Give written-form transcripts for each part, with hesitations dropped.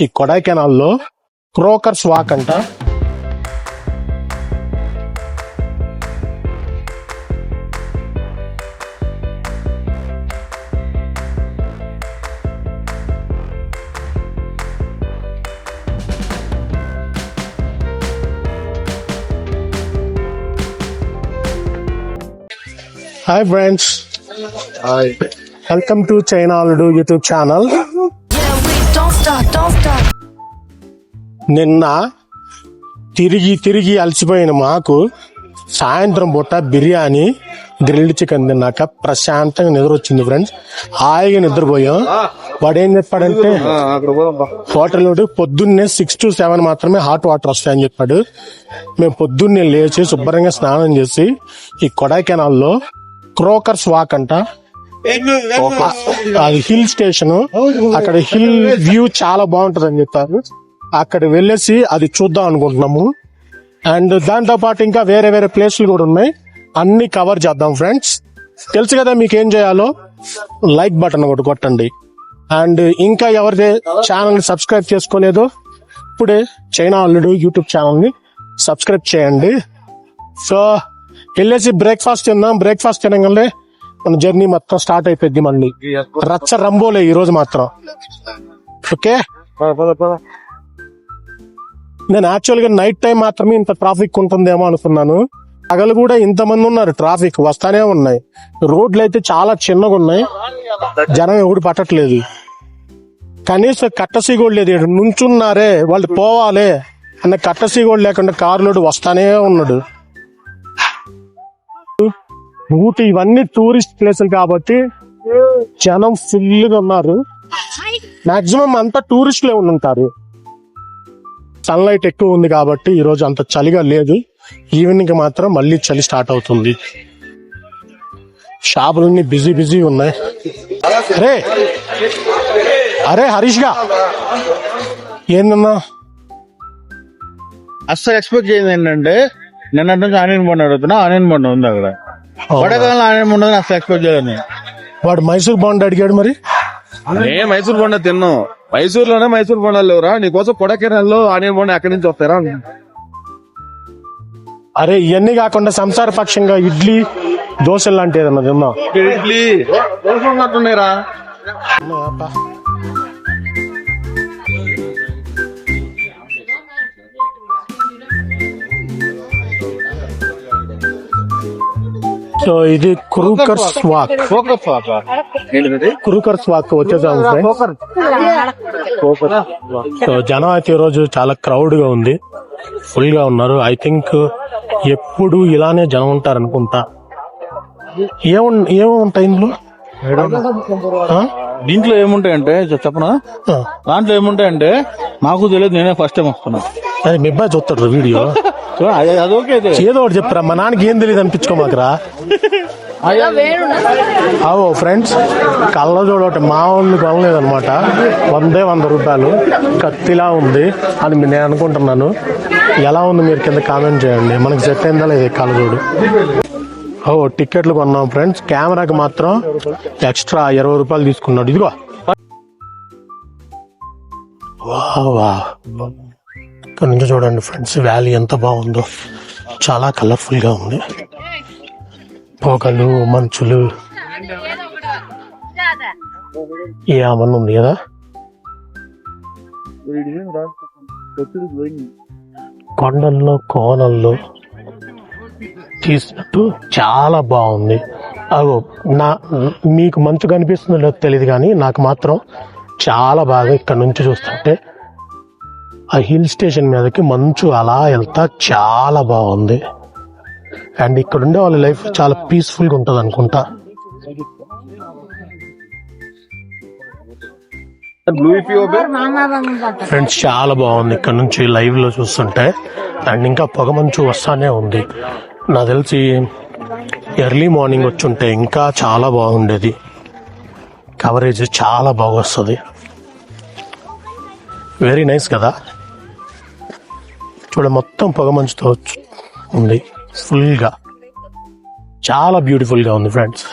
ఈ కొడైకెనాల్లో క్రోకర్స్ వాక్ అంట. Hi friends, hi, welcome to China అల్లుడు యూట్యూబ్ ఛానల్. నిన్న తిరిగి అలసిపోయిన మాకు సాయంత్రం పూట బిర్యానీ గ్రిల్డ్ చికెన్ తిన్నాక ప్రశాంతంగా నిద్ర వచ్చింది ఫ్రెండ్స్. హాయిగా నిద్రపోయాం. వాడు ఏం చెప్పాడంటే హోటల్ పొద్దున్నే 6 to 7 మాత్రమే హాట్ వాటర్ వస్తాయని చెప్పాడు. మేము పొద్దున్నే లేచి శుభ్రంగా స్నానం చేసి ఈ కొడైకెనాల్లో క్రోకర్స్ వాక్ అంట, అది హిల్ స్టేషన్, అక్కడ హిల్ వ్యూ చాలా బాగుంటది అని చెప్పారు. అక్కడ వెళ్ళేసి అది చూద్దాం అనుకుంటున్నాము. అండ్ దాంతో పాటు ఇంకా వేరే వేరే ప్లేస్లు కూడా ఉన్నాయి, అన్ని కవర్ చేద్దాం ఫ్రెండ్స్. తెలుసు కదా మీకు ఏం చేయాలో, లైక్ బటన్ ఒకటి కొట్టండి. అండ్ ఇంకా ఎవరిదే ఛానల్ ని సబ్స్క్రైబ్ చేసుకోలేదో ఇప్పుడే చైనా అల్లుడు యూట్యూబ్ ఛానల్ ని సబ్స్క్రైబ్ చేయండి. సో వెళ్ళేసి బ్రేక్ఫాస్ట్ తిందాం. బ్రేక్ఫాస్ట్ తినగానే మన జర్నీ మొత్తం స్టార్ట్ అయిపోద్ది. మళ్ళీ రచ్చ రంబోలే ఈ రోజు మాత్రం. ఓకే, నేను యాక్చువల్ గా నైట్ టైం మాత్రమే ఇంత ట్రాఫిక్ ఉంటుందేమో అనుకున్నాను. పగలు కూడా ఇంతమంది ఉన్నారు, ట్రాఫిక్ వస్తానే ఉన్నాయి. రోడ్లు అయితే చాలా చిన్నగా ఉన్నాయి, జనం ఎవడు పట్టట్లేదు. కనీసం కట్టసీ కూడా లేదు. నుంచున్నారే వాళ్ళు పోవాలి అన్న కట్టసీ కూడా లేకుండా కారులోడు వస్తానే ఉన్నాడు. ఊటీ ఇవన్నీ టూరిస్ట్ ప్లేసులు కాబట్టి జనం ఫుల్ గా ఉన్నారు. మాక్సిమం అంతా టూరిస్టులే ఉంటారు. సన్లైట్ ఎక్కువ ఉంది కాబట్టి ఈ రోజు అంత చలిగా లేదు. ఈవినింగ్ మాత్రం మళ్ళీ చలి స్టార్ట్ అవుతుంది. షాపులన్నీ బిజీ ఉన్నాయి. అరే హరీష్ గా ఏందన్నా అస్సలు ఎక్స్పెక్ట్ చేయండి ఏంటంటే నిన్నటి నుంచి ఆనియన్ బండి అడుగుతున్నా. ఆనియన్ బండి ఉంది అక్కడ, కొడైకెనాల్ ఆనియన్ బండి ఉంది. అసలు ఎక్స్పెక్ట్ చేయలేదు. వాడు మైసూర్ బాండ్ అడిగాడు. మరి నేను మైసూర్ బొండ తిన్నాం. మైసూర్లోనే మైసూర్ బొండాలు లేవురా, నీకోసం కొడైకెనాల్లో ఆనియన్ బొండ ఎక్కడి నుంచి వస్తారా? అరే ఇవన్నీ కాకుండా సంసార పక్షంగా ఇడ్లీ దోశలు లాంటి ఏదన్నా తిన్నాం. ఇడ్లీ దోశ ఉన్నట్టున్నాయిరా. సో ఇది క్రూకర్స్ వాక్. క్రూకర్స్ వాక్ వచ్చేసాము ఫ్రెండ్స్. సో జనం అయితే ఈ రోజు చాలా క్రౌడ్ గా ఉంది, ఫుల్ గా ఉన్నారు. ఐ థింక్ ఎప్పుడు ఇలానే జనం ఉంటారు అనుకుంటా. ఏముంటాయి ఇందులో? దీంట్లో ఏముంటాయంటే చెప్పనా, దాంట్లో ఏముంటాయంటే నాకు తెలియదు, నేనే ఫస్ట్ టైం వస్తున్నా. అదే మీ అబ్బాయి చూస్తాడు వీడియో. అదొకే ఏదో ఒకటి చెప్పరా, మా నాన్నకి ఏం తెలియదు అనిపించుకోమాకరా. అవో ఫ్రెండ్స్, కళ్ళజోడు ఒకటి మా వాళ్ళు కొనలేదు అనమాట. 100 రూపాయలు కత్తిలా ఉంది అని నేను అనుకుంటున్నాను. ఎలా ఉంది మీరు కింద కామెంట్ చేయండి. మనకి సెట్ అయిందా లేదు కళ్ళజోడు. టికెట్లు కొన్నాం ఫ్రెండ్స్. కెమెరాకి మాత్రం ఎక్స్ట్రా 20 రూపాయలు తీసుకున్నాడు. ఇదిగో వా, ఇక్కడ నుంచి చూడండి ఫ్రెండ్స్, వ్యాలీ ఎంత బాగుందో. చాలా కలర్ఫుల్ గా ఉంది. పొగలు, మంచులు, ఏమన్నా ఉంది కదా. కొండల్లో కోనల్లో తీసినట్టు చాలా బాగుంది. అగో మీకు మంచు కనిపిస్తుందో లేదో తెలియదు కానీ నాకు మాత్రం చాలా బాగా ఇక్కడ నుంచి చూస్తుంటే ఆ హిల్ స్టేషన్ మీదకి మంచు అలా వెళ్తా చాలా బాగుంది. అండ్ ఇక్కడ ఉండే వాళ్ళ లైఫ్ చాలా పీస్ఫుల్ గా ఉంటది అనుకుంటా. ఫ్రెండ్స్ చాలా బాగుంది ఇక్కడ నుంచి లైవ్ లో చూస్తుంటే. అండ్ ఇంకా పొగ మంచు వస్తానే ఉంది. నాకు తెలిసి ఎర్లీ మార్నింగ్ వచ్చుంటే ఇంకా చాలా బాగుండేది. కవరేజ్ చాలా బాగా వస్తుంది. వెరీ నైస్ కదా. చూడ మొత్తం పొగ మంచుతో ఉంది ఫుల్గా. చాలా బ్యూటిఫుల్గా ఉంది ఫ్రెండ్స్.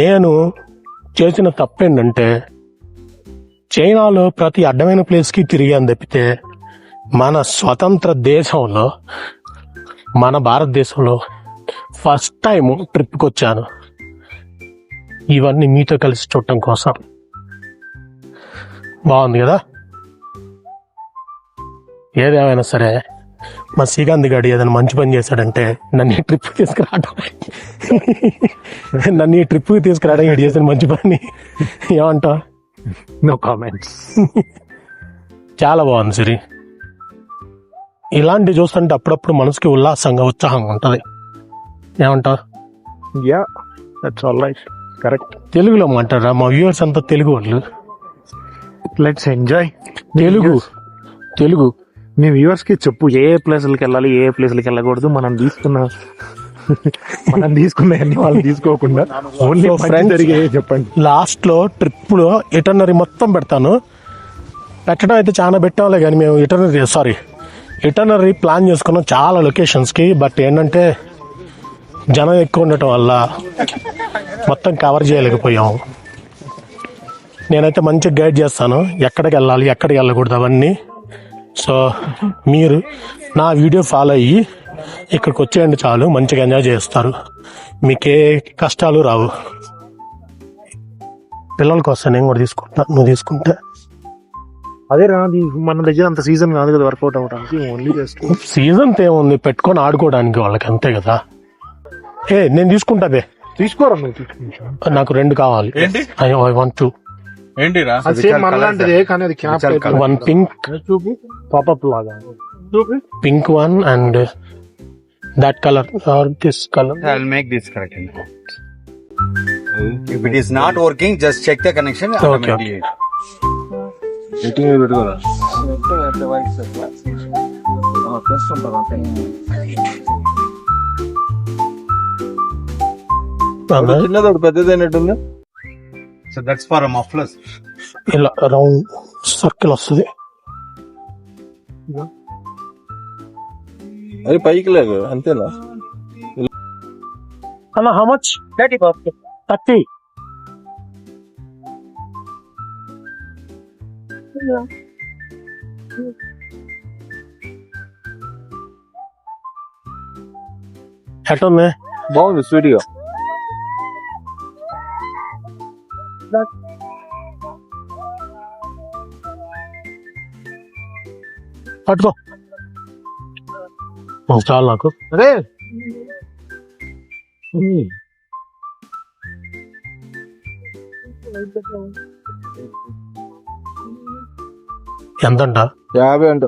నేను చేసిన తప్పేంటంటే చైనాలో ప్రతి అడ్డమైన ప్లేస్ కి తిరిగాను తప్పితే మన స్వతంత్ర దేశంలో మన భారతదేశంలో ఫస్ట్ టైం ట్రిప్కి వచ్చాను. ఇవన్నీ మీతో కలిసి చూడటం కోసం. బాగుంది కదా. ఏదేమైనా సరే మా శ్రీకాంత్ గారు ఏదైనా మంచి పని చేశాడంటే నన్ను ఈ ట్రిప్ తీసుకురావడం ఈడు చేసిన మంచి పని. ఏమంటావు? No comments. చాలా బాగుంది సిరి. ఇలాంటివి చూస్తుంటే అప్పుడప్పుడు మనసుకి ఉల్లాసంగా ఉత్సాహంగా ఉంటది. ఏమంటావు? Yeah, that's all right. Correct. తెలుగులో మాట్లాడరా, మా వ్యూవర్స్ అంతా తెలుగు వాళ్ళు. Let's enjoy. Telugu me viewers కి చెప్పు ఏ ప్లేసులకి వెళ్ళాలి, ఏ ప్లేసులకి వెళ్ళకూడదు. మనం తీసుకున్నవన్నీ వాళ్ళు తీసుకోకుండా ఓన్లీ ఫ్రెండ్స్ జరిగే చెప్పండి. లాస్ట్ లో ట్రిప్ లో ఇటర్నరీ మొత్తం పెడతాను. పెట్టడం అయితే చాలా పెట్టాలే కానీ మేము ఇటర్నరీ ప్లాన్ చేసుకున్నాం చాలా లొకేషన్స్ కి. బట్ ఏంటంటే జనం ఎక్కువ ఉండటం వల్ల మొత్తం కవర్ చేయలేకపోయాము. నేనైతే మంచిగా గైడ్ చేస్తాను, ఎక్కడికి వెళ్ళాలి ఎక్కడికి వెళ్ళకూడదు అవన్నీ. సో మీరు నా వీడియో ఫాలో అయ్యి ఇక్కడికి వచ్చేయండి చాలు, మంచిగా ఎంజాయ్ చేస్తారు. మీకే కష్టాలు రావు. పిల్లలకి వస్తా, నేను కూడా తీసుకుంటా, నువ్వు తీసుకుంటే. అదే రా, మన దగ్గర అంత సీజన్ కాదు కదా వర్కౌట్ అవడానికి. ఓన్లీ చేసుకో. సీజన్ ఏముంది పెట్టుకొని ఆడుకోవడానికి వాళ్ళకి, అంతే కదా. నేను తీసుకుంటా బే. తీసుకోరా నువ్వు, తీసుకుంటా. నాకు 2 కావాలి. I want 2. ఏంటిరా? అది సేమ్ అలాంటిదే కానీ అది క్యాప్. 1 పింక్ చూపి పాపప్ లాగా చూపి. Pink 1 and that color or this color. I'll make this correct. If it is not working, just check the connection. Okay. చిన్నదోడు పెద్దదైనట్టుంది. So that's for a mufflers. ఇలా round circle వస్తుంది. అది పైకి లేదు అంతేనా? అలా హౌ మచ్? 30. ఎట్టుంది? బాగుంది స్వీట్ గా. పట్టుకో చాలు నాకు. అదే ఎంతంట? 50 అంట.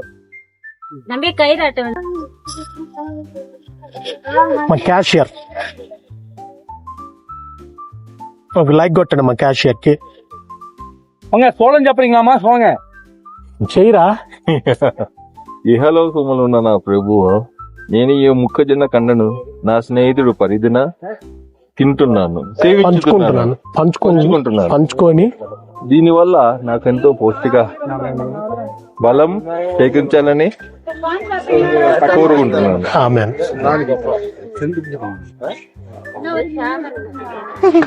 మా క్యాషియర్ ఒక లైక్ కొట్టండి మా క్యాషియర్ కి. సోళం చెప్పండి సోంగ చెయ్యరా. ఇహలోకములు ఉన్న నా ప్రభువు, నేను ఈ మొక్కజొన్న కండను నా స్నేహితుడు పరిధిన తింటున్నాను, పంచుకొని దీనివల్ల నాకెంతో పౌష్టిక బలం సేకరించాలని కోరుకుంటున్నాను. ఆమేన్.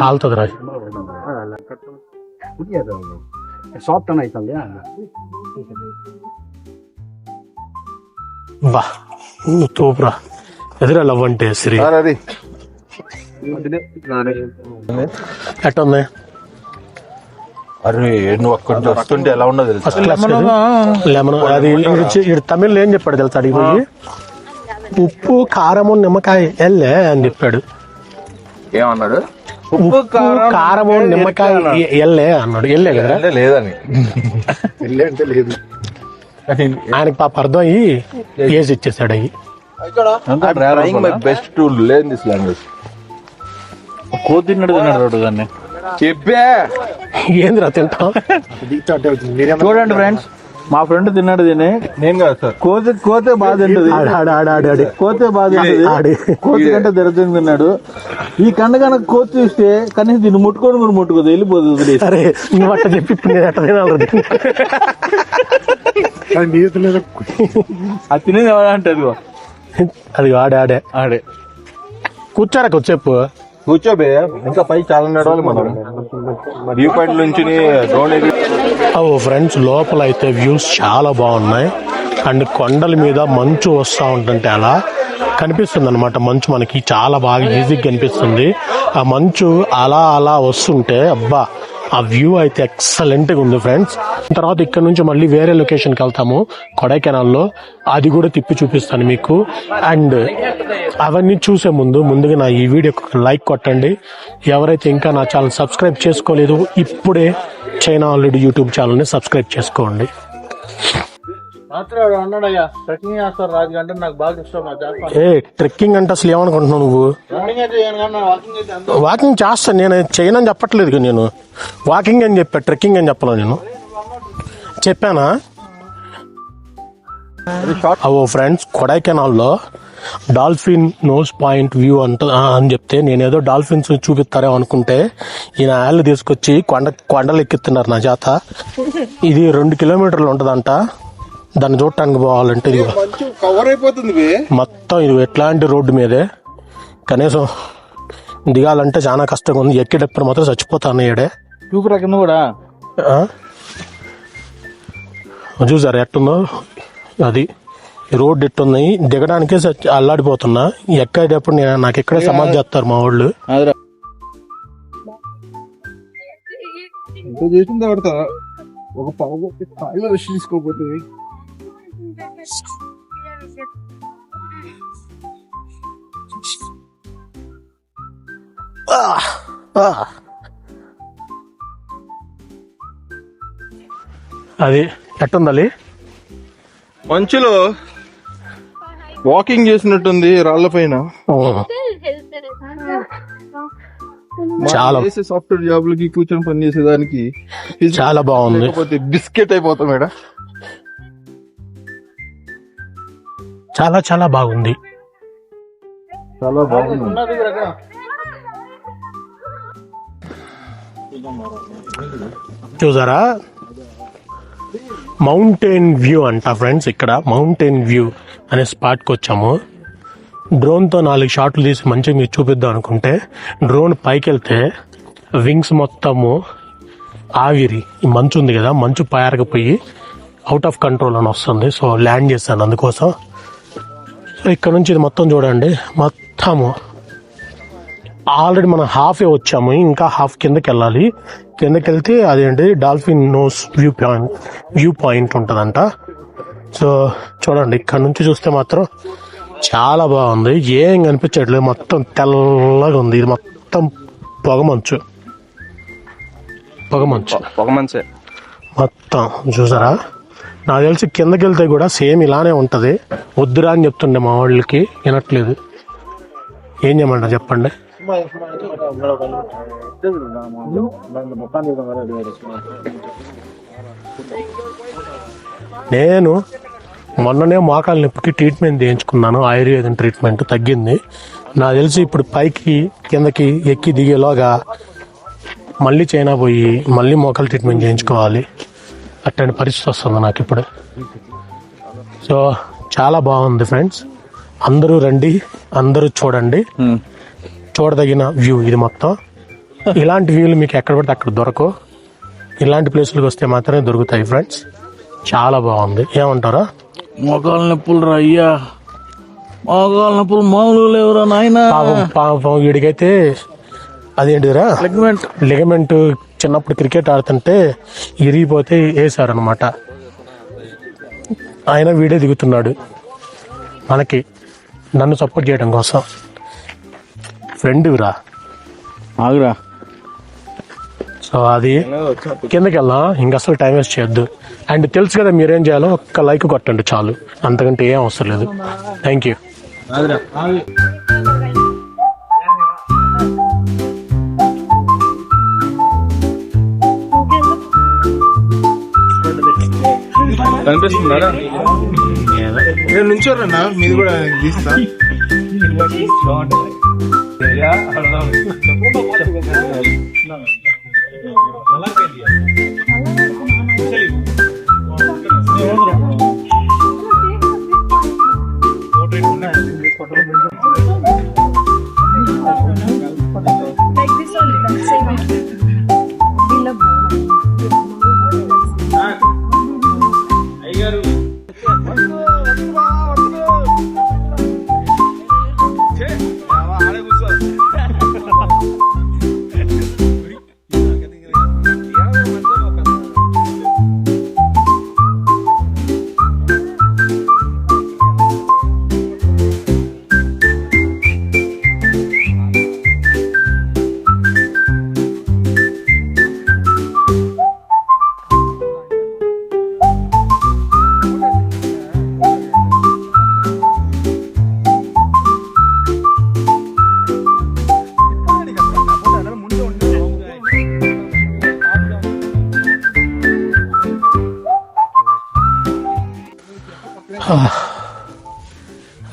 కాలుతుంది రా. ಸಾಫ್ಟ್ ಆಯ್ತಲ್ಲ. బా తోపురా. ఎదురా లవ్ అంటే శ్రీ. ఎట్టుంది? అరే నువ్వు అక్కడి నుంచి వస్తుంటే ఎలా ఉండదు తెలుసా? First class lemon. అది తమిళ్లో ఏం చెప్పాడు తెలుసా? అడిగి పోయి ఉప్పు కారము నిమ్మకాయ ఎల్లే అని చెప్పాడు. ఏమన్నాడు? ఉప్పు కారము నిమ్మకాయ ఎల్లే అన్నాడు. ఎల్లే కదా లేదని అంటే లేదు. ఆయనకి పాప అర్థం అయ్యి వేసి ఇచ్చేసాడు. అయ్యి best to learn this language. కోతి తిన్నాడు దాన్ని చెప్పే ఏందిరా తింటాం. చూడండి ఫ్రెండ్స్, మా ఫ్రెండ్ తిన్నాడు దీన్ని. నేను కాదు సార్. కోతే బాధ తింటది. కోతే బాధ తింటది. కోతి కంటే దరిద్రం తిన్నాడు. ఈ కండ కనుక కోతి చూస్తే కనీసం దీన్ని ముట్టుకొని కూడా ముట్టుకోదు, వెళ్ళిపోతుంది. సరే నువ్వు అట్ట చెప్పి ఎట్ట తినాలి? అది తినేది ఎవరంటే అది ఆడే కూర్చోరా కొద్దిసేపు. కూర్చోబే, ఇంకా పై చాలా నడవాలి మనం. వ్యూ పాయింట్ నుంచి డ్రోన్ ఓ ఫ్రెండ్స్, లోపల అయితే వ్యూస్ చాలా బాగున్నాయి. అండ్ కొండల మీద మంచు వస్తూ ఉంటుంటే అలా కనిపిస్తుంది అనమాట. మంచు మనకి చాలా బాగా ఈజీగా కనిపిస్తుంది. ఆ మంచు అలా అలా వస్తుంటే అబ్బా, ఆ వ్యూ అయితే ఎక్సలెంట్ గా ఉంది ఫ్రెండ్స్. తర్వాత ఇక్కడ నుంచి మళ్ళీ వేరే లొకేషన్కి వెళ్తాము కొడైకెనాల్లో, అది కూడా తిప్పి చూపిస్తాను మీకు. అండ్ అవన్నీ చూసే ముందుగా నా ఈ వీడియోకి ఒక లైక్ కొట్టండి. ఎవరైతే ఇంకా నా ఛానల్ సబ్స్క్రైబ్ చేసుకోలేదు, ఇప్పుడే చైనా ఆల్రెడీ యూట్యూబ్ ఛానల్ని సబ్స్క్రైబ్ చేసుకోండి. అన్నాడయ్యా ట్రెక్కింగ్ చేస్తారు రాజు అంటే నాకు బాగా ఇష్టం. ట్రెక్కింగ్ అంటే అసలు ఏమనుకుంటున్నావు నువ్వు? వాకింగ్ చేస్తాను, నేను చేయనని చెప్పట్లేదు. నేను వాకింగ్ అని చెప్పా, ట్రెక్కింగ్ అని చెప్పను. నేను చెప్పానా? ఓ ఫ్రెండ్స్, కొడైకెనాల్లో డాల్ఫిన్ నోస్ పాయింట్ వ్యూ అని చెప్తే నేనేదో డాల్ఫిన్స్ చూపిస్తారేమో అనుకుంటే ఈయన ఆళ్ళు తీసుకొచ్చి కొండలు ఎక్కిస్తున్నారు నా చేత. ఇది 2 కిలోమీటర్లు ఉంటదంట. దాన్ని చూడటానికి పోవాలంటే ఇది కవర్ అయిపోతుంది మొత్తం. ఇది ఎట్లాంటి రోడ్డు మీదే, కనీసం దిగాలంటే చాలా కష్టంగా ఉంది. ఎక్కేటప్పుడు మాత్రం చచ్చిపోతాను. ఈడే చూపురా కింద కూడా చూసారు ఎట్టుందో. అది రోడ్డు ఎట్టుంది, దిగడానికే అల్లాడిపోతున్నా. ఎక్కేటప్పుడు నాకు ఎక్కడే సమాధి చేస్తారు మా వాళ్ళు. చేసింది పడతా ఒక పావు తీసుకోపోతే అది ఎట్టుండాలి. మంచులో వాకింగ్ చేసినట్టుంది రాళ్ల పైన. చాలా సాఫ్ట్వేర్ జాబ్లకి కూర్చొని పని చేసేదానికి చాలా బాగుంది. బిస్కెట్ అయిపోతాం మేడం. చాలా చాలా బాగుంది. చాలా బాగుంది. చూసారా, మౌంటైన్ వ్యూ అంట ఫ్రెండ్స్. ఇక్కడ మౌంటైన్ వ్యూ అనే స్పాట్కి వచ్చాము. డ్రోన్తో 4 షాట్లు తీసి మంచిగా మీరు చూపిద్దాం అనుకుంటే, డ్రోన్ పైకి వెళ్తే వింగ్స్ మొత్తము ఆవిరి, ఈ మంచు ఉంది కదా, మంచు పారకపోయి అవుట్ ఆఫ్ కంట్రోల్ అని వస్తుంది. సో ల్యాండ్ చేశాను అందుకోసం. సో ఇక్కడ నుంచి ఇది మొత్తం చూడండి, మొత్తము ఆల్రెడీ మనం హాఫే వచ్చాము, ఇంకా హాఫ్ కిందకి వెళ్ళాలి. కిందకి వెళ్తే అదేంటి డాల్ఫిన్ నోస్ వ్యూ పాయింట్ ఉంటుందంట. సో చూడండి, ఇక్కడ నుంచి చూస్తే మాత్రం చాలా బాగుంది. ఏం కనిపించట్లేదు, మొత్తం తెల్లగా ఉంది. ఇది మొత్తం పొగమంచు మొత్తం. చూసారా, నాకు తెలిసి కిందకి వెళ్తే కూడా సేమ్ ఇలానే ఉంటది. వద్దురా అని చెప్తుండే మా వాళ్ళకి, వినట్లేదు. ఏం చేయమంటారు చెప్పండి. నేను మొన్ననే మోకాలు నొప్పికి ట్రీట్మెంట్ చేయించుకున్నాను, ఆయుర్వేదం ట్రీట్మెంట్. తగ్గింది. నాకు తెలిసి ఇప్పుడు పైకి కిందకి ఎక్కి దిగేలోగా మళ్ళీ చైనా పోయి మళ్ళీ మోకాలు ట్రీట్మెంట్ చేయించుకోవాలి. అట్లాంటి పరిస్థితి వస్తుంది నాకు ఇప్పుడు. సో చాలా బాగుంది ఫ్రెండ్స్, అందరూ రండి, అందరూ చూడండి. చూడదగిన వ్యూ ఇది మొత్తం. ఇలాంటి వ్యూలు మీకు ఎక్కడ పడితే అక్కడ దొరకవు. ఇలాంటి ప్లేసులకు వస్తే మాత్రమే దొరుకుతాయి ఫ్రెండ్స్. చాలా బాగుంది. ఏమంటారా? మోకాళ్ళ నొప్పులు రా అయ్యా, మోకాళ్ళ నొప్పులు మామూలు లేవురా నాయన. పాపం వీడికైతే అదేంటిరా లిగమెంట్ చిన్నప్పుడు క్రికెట్ ఆడుతుంటే ఇరిగిపోతే వేసారనమాట. ఆయన వీడే దిగుతున్నాడు మనకి, నన్ను సపోర్ట్ చేయడం కోసం. ఫ్రెండ్ రా ఆగురా. సో అది కిందకి వెళ్దాం, ఇంక అసలు టైం వేస్ట్ చేయొద్దు. అండ్ తెలుసు కదా మీరేం చేయాలో, ఒక్క లైక్ కొట్టండి చాలు, అంతకంటే ఏం అవసరం లేదు. Thank you. కనిపిస్తున్నారా? నేను నుంచోరన్నా, మీది కూడా తీస్తా.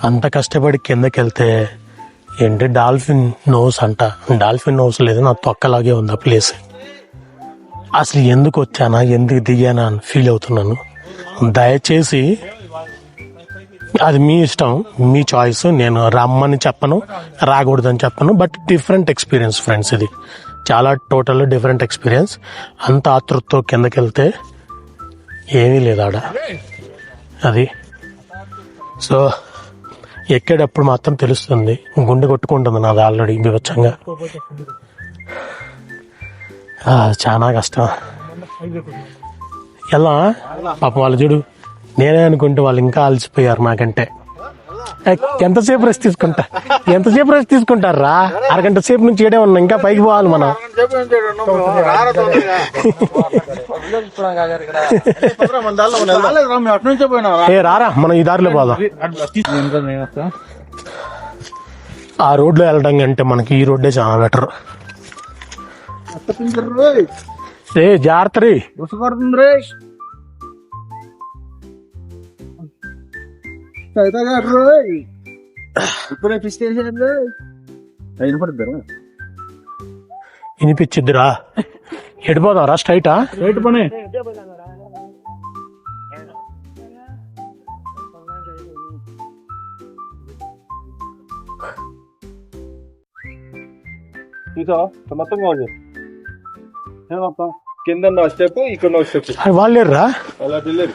అంత కష్టపడి కిందకి వెళ్తే ఏంటి డాల్ఫిన్ నోస్ అంట. డాల్ఫిన్ నోస్ లేదు, నా తొక్కలాగే ఉంది ఆ ప్లేస్. అసలు ఎందుకు వచ్చానా, ఎందుకు దిగానా అని ఫీల్ అవుతున్నాను. దయచేసి అది మీ ఇష్టం, మీ చాయిస్. నేను రమ్మని చెప్పను, రాకూడదని చెప్పను. బట్ డిఫరెంట్ ఎక్స్పీరియన్స్ ఫ్రెండ్స్, ఇది చాలా టోటల్ డిఫరెంట్ ఎక్స్పీరియన్స్. అంత ఆతృతతో కిందకి వెళ్తే ఏమీ లేదు ఆడ అది. సో ఎక్కేటప్పుడు మాత్రం తెలుస్తుంది, గుండె కొట్టుకుంటుంది నాది ఆల్రెడీ బీభత్సంగా. చాలా కష్టం. ఎలా పాపం వాళ్ళు చూడు, నేనే అనుకుంటే వాళ్ళు ఇంకా అలసిపోయారు నాకంటే. ఎంతసేపు రెస్ట్ తీసుకుంటారు రా? అరగంట సేపు నుంచి ఏడే ఉన్నాం, ఇంకా పైకి పోవాలి మనం. ఏ రారా, మనం ఈ దారిలో పోదాం. ఆ రోడ్లో వెళ్ళడం కంటే మనకి ఈ రోడ్డే చాలా బెటర్. ఏ జాగ్రత్త రే. వినిపించిద్దిరా. ఎడిపోదాం రా, స్ట్రైటా? రైట్ పనే. కింద స్టెప్, ఇక్కడ స్టెప్. వాళ్ళేర్రా అలా వెళ్ళారు.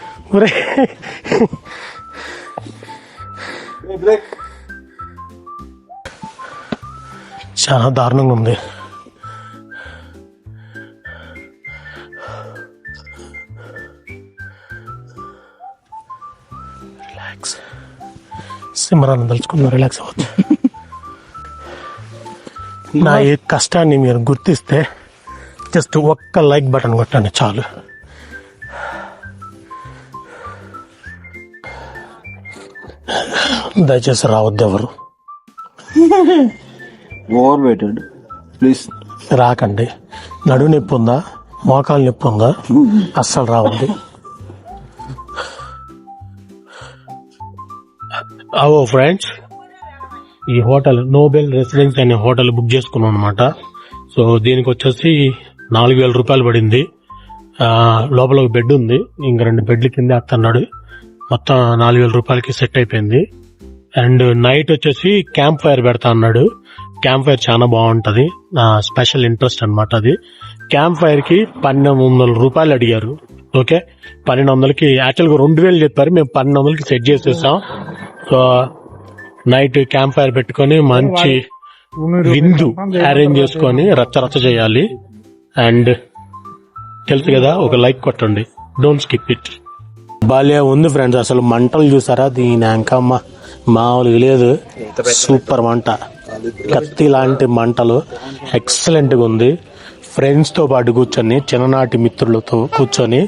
చాలా దారుణంగా ఉంది. రిలాక్స్. సిమరాన్ని తలుచుకున్నా రిలాక్స్ అవ్వచ్చు. నా ఈ కష్టాన్ని మీరు గుర్తిస్తే జస్ట్ ఒక్క లైక్ బటన్ కొట్టండి చాలు. దయచేసి రావద్దు ఎవరు, ఓవర్ వెయిటెడ్ ప్లీజ్ రాకండి. నడు నొప్పి ఉందా, మోకాలు నొప్పి ఉందా, అస్సలు రావద్దు. అవో ఫ్రెండ్స్, ఈ హోటల్ నోబెల్ రెసిడెన్స్ అనే హోటల్ బుక్ చేసుకున్నాం అనమాట. సో దీనికి వచ్చేసి 4,000 రూపాయలు పడింది. లోపల ఒక బెడ్ ఉంది, ఇంక 2 బెడ్ల కింద అత్తన్నాడు. మొత్తం 4,000 రూపాయలకి సెట్ అయిపోయింది. అండ్ నైట్ వచ్చేసి క్యాంప్ ఫైర్ పెడతా అన్నాడు. క్యాంప్ ఫైర్ చాలా బాగుంటది, నా స్పెషల్ ఇంట్రెస్ట్ అనమాట అది. క్యాంప్ ఫైర్ కి 1,200 రూపాయలు అడిగారు. ఓకే, 1,200కి యాక్చువల్గా 2,000 చెప్పారు, మేము 1,200కి సెట్ చేసేసాం. సో నైట్ క్యాంప్ ఫైర్ పెట్టుకొని మంచి విందు అరేంజ్ చేసుకొని రచ్చ చేయాలి. అండ్ తెలుసు కదా, ఒక లైక్ కొట్టండి, డోంట్ స్కిప్ ఇట్. భలే ఉంది ఫ్రెండ్స్, అసలు మంటలు చూసారా? దీని అంకమ్మ మామూలుగా లేదు, సూపర్ మంట, కత్తి లాంటి మంటలు, ఎక్సలెంట్ గా ఉంది. ఫ్రెండ్స్ తో పాటు కూర్చొని, చిన్ననాటి మిత్రులతో కూర్చొని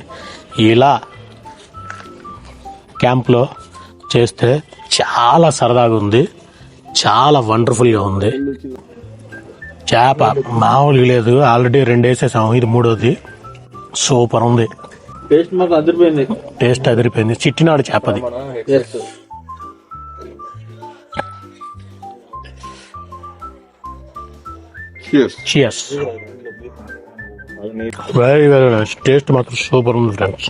ఇలా క్యాంప్ లో చేస్తే చాలా సరదాగా ఉంది, చాలా వండర్ఫుల్ గా ఉంది. చేప మామూలుగా లేదు, ఆల్రెడీ 2 వేసేసాము, ఇది 3వది. సూపర్ ఉంది, టేస్ట్ మాకు అదిరిపోయింది. టేస్ట్ అదిరిపోయింది. Chettinad చేపది. Cheers. Very very nice, taste మాత్రం సూపర్ ఉంది ఫ్రెండ్స్.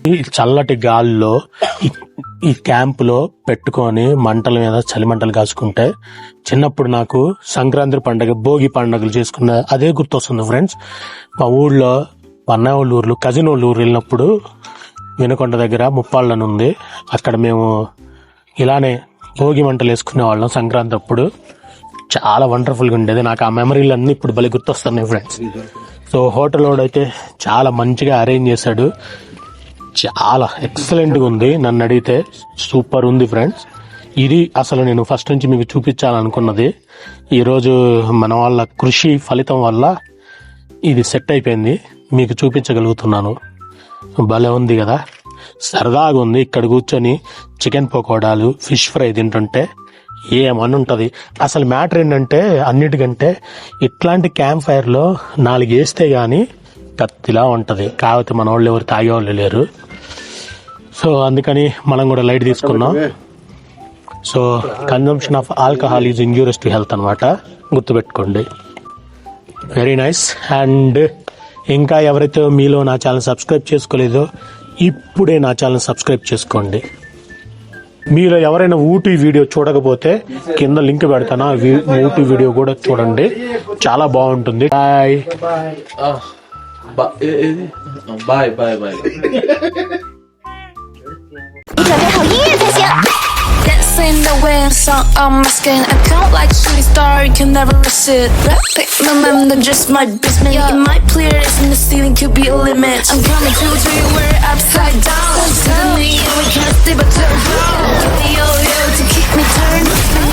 ఈ చల్లటి గాలిలో ఈ క్యాంప్ లో పెట్టుకొని మంటల మీద చలి మంటలు కాసుకుంటే, చిన్నప్పుడు నాకు సంక్రాంతి పండగ, భోగి పండుగలు చేసుకున్న అదే గుర్తొస్తుంది ఫ్రెండ్స్. మా ఊళ్ళో, మా అన్నయ్య వాళ్ళ ఊర్లో, కజిన్ వాళ్ళ ఊరు వెళ్ళినప్పుడు వినుకొండ దగ్గర ముప్పాళ్ళని ఉంది, అక్కడ మేము ఇలానే భోగి మంటలు వేసుకునే వాళ్ళం సంక్రాంతి అప్పుడు. చాలా వండర్ఫుల్ గా ఉండేది. నాకు ఆ మెమరీలు అన్ని ఇప్పుడు భలే గుర్తొస్తున్నాయి ఫ్రెండ్స్. సో హోటల్ అయితే చాలా మంచిగా అరేంజ్ చేశాడు, చాలా ఎక్సలెంట్ గా ఉంది. నన్ను అడిగితే సూపర్ ఉంది ఫ్రెండ్స్. ఇది అసలు నేను ఫస్ట్ నుంచి మీకు చూపించాలనుకున్నది. ఈరోజు మన వాళ్ళ కృషి ఫలితం వల్ల ఇది సెట్ అయిపోయింది, మీకు చూపించగలుగుతున్నాను. భలే ఉంది కదా, సరదాగా ఉంది. ఇక్కడ కూర్చొని చికెన్ పకోడాలు, ఫిష్ ఫ్రై తింటుంటే ఏమని ఉంటది. అసలు మ్యాటర్ ఏంటంటే, అన్నిటికంటే ఇట్లాంటి క్యాంప్ ఫైర్ లో 4 వేస్తే గానీ కత్తిలా ఉంటది, కాకపోతే మన వాళ్ళు ఎవరు తాగేవాళ్ళు లేరు. సో అందుకని మనం కూడా లైట్ తీసుకున్నాం. So consumption of alcohol is injurious to health అనమాట, గుర్తుపెట్టుకోండి. Very nice. అండ్ ఇంకా ఎవరైతే మీలో నా ఛానల్ సబ్స్క్రైబ్ చేసుకోలేదో ఇప్పుడే నా ఛానల్ సబ్స్క్రైబ్ చేసుకోండి. మీరు ఎవరైనా ఊటీ వీడియో చూడకపోతే కింద లింక్ పెడతాను, ఊటీ వీడియో కూడా చూడండి, చాలా బాగుంటుంది. Bye bye bye bye. Dancing the way I'm song on my skin. I count like shooting star, you can never resist. Remember just my basement. You might clear this in the ceiling, could be a limit. I'm coming to you, we're upside down. Suddenly we can't stay but turn. Yo yo to keep me turned.